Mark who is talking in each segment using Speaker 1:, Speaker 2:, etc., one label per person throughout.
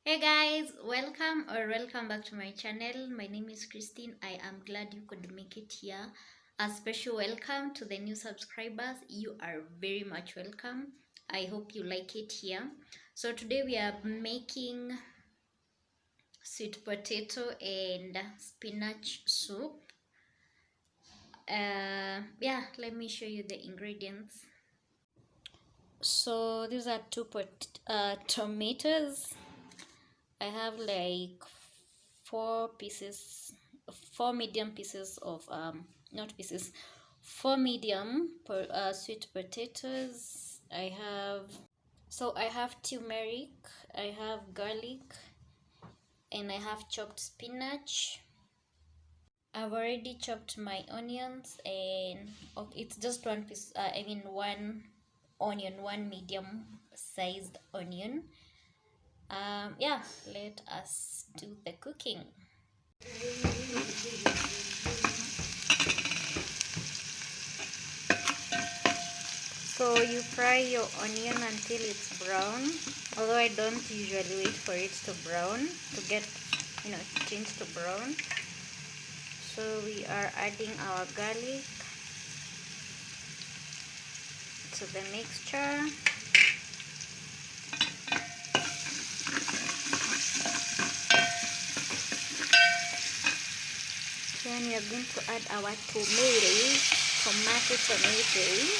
Speaker 1: Hey guys, welcome back to my channel. My name is Christine. I am glad you could make it here. A special welcome to the new subscribers. You are very much welcome. I hope you like it here. So today we are making sweet potato and spinach soup. Yeah, let me show you the ingredients. So these are tomatoes. I have like four medium pieces of not pieces, four medium sweet potatoes. I have turmeric, I have garlic, and I have chopped spinach. I've already chopped my onions, and it's just one piece. One onion, one medium sized onion. Yeah, let us do the cooking. So you fry your onion until it's brown. Although I don't usually wait for it to brown to get, change to brown. So we are adding our garlic to the mixture. Then we are going to add our tomato tomatoes.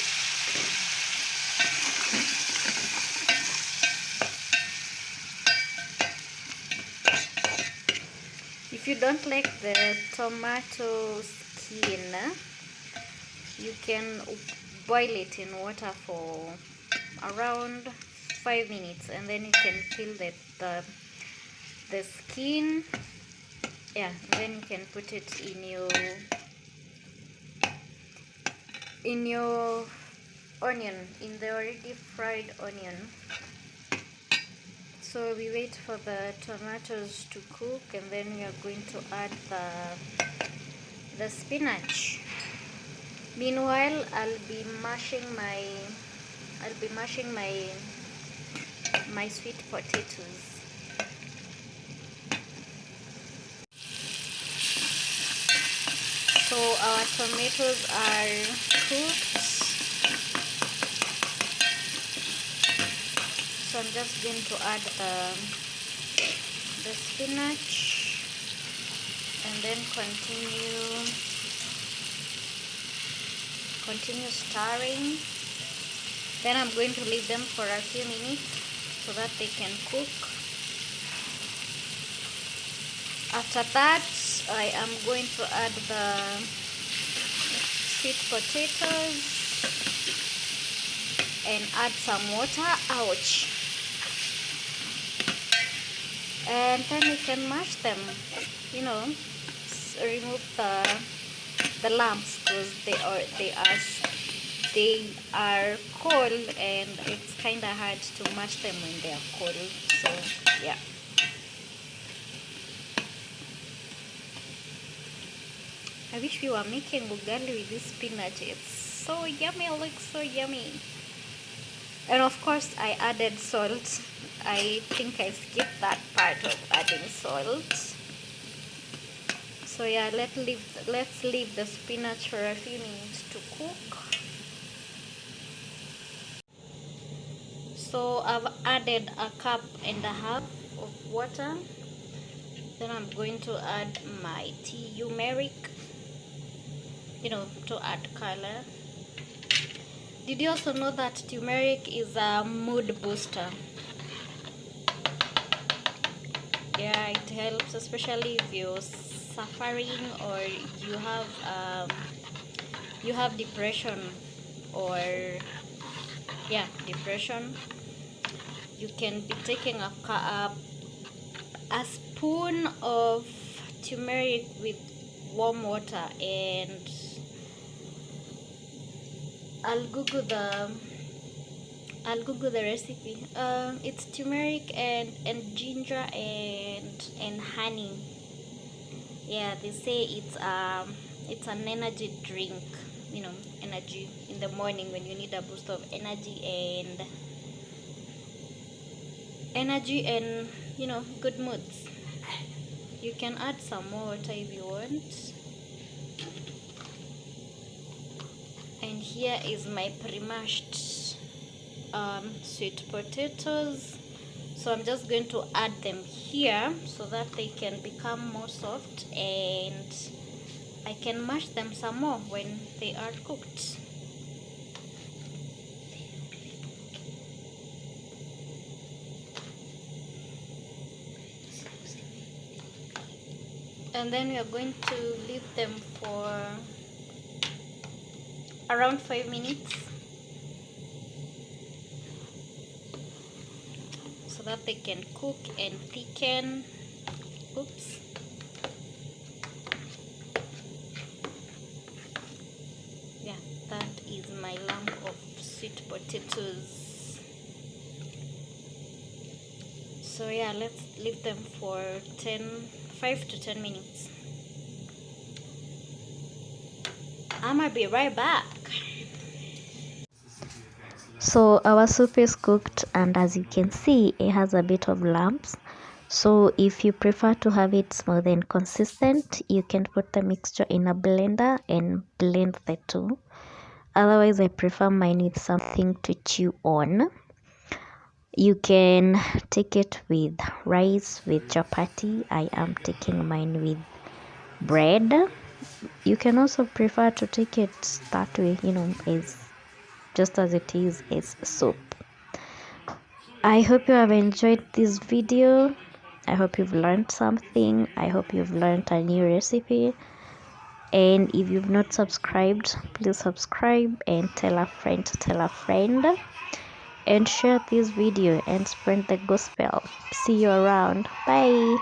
Speaker 1: If you don't like the tomato skin, you can boil it in water for around 5 minutes, and then you can peel the skin. Yeah, then you can put it in your onion, in the already fried onion. So we wait for the tomatoes to cook, and then we are going to add the spinach. Meanwhile, I'll be mashing my sweet potatoes. So our tomatoes are cooked. So I'm just going to add the spinach, and then continue stirring. Then I'm going to leave them for a few minutes so that they can cook. After that, I am going to add the sweet potatoes and add some water. Ouch! And then we can mash them. Remove the lumps, because they are cold, and it's kind of hard to mash them when they are cold. So yeah. I wish we were making ugali with this spinach. It's so yummy. It looks so yummy. And of course I added salt. I think I skipped that part of adding salt. So yeah, let's leave the spinach for a few minutes to cook. So I've added a cup and a half of water. Then I'm going to add my turmeric, to add color. Did you also know that turmeric is a mood booster? Yeah, it helps, especially if you're suffering, or you have depression, or depression. You can be taking a spoon of turmeric with warm water, and I'll google the recipe. It's turmeric and ginger and honey. Yeah, they say it's an energy drink. Energy in the morning when you need a boost of energy, energy and good moods. You can add some more water if you want. And here is my pre-mashed sweet potatoes. So I'm just going to add them here so that they can become more soft, and I can mash them some more when they are cooked. And then we are going to leave them for around 5 minutes so that they can cook and thicken. Oops. Yeah, that is my lump of sweet potatoes. So yeah, let's leave them for 5 to 10 minutes. I'm gonna be right back. So our soup is cooked, and as you can see, it has a bit of lumps. So if you prefer to have it smooth and consistent, you can put the mixture in a blender and blend the two. Otherwise, I prefer mine with something to chew on. You can take it with rice, with chapati. I am taking mine with bread. You can also prefer to take it that way, as just as it is as soup. I hope you have enjoyed this video. I hope you've learned something. I hope you've learned a new recipe. And if you've not subscribed, please subscribe and tell a friend to tell a friend. And share this video and spread the gospel. See you around. Bye.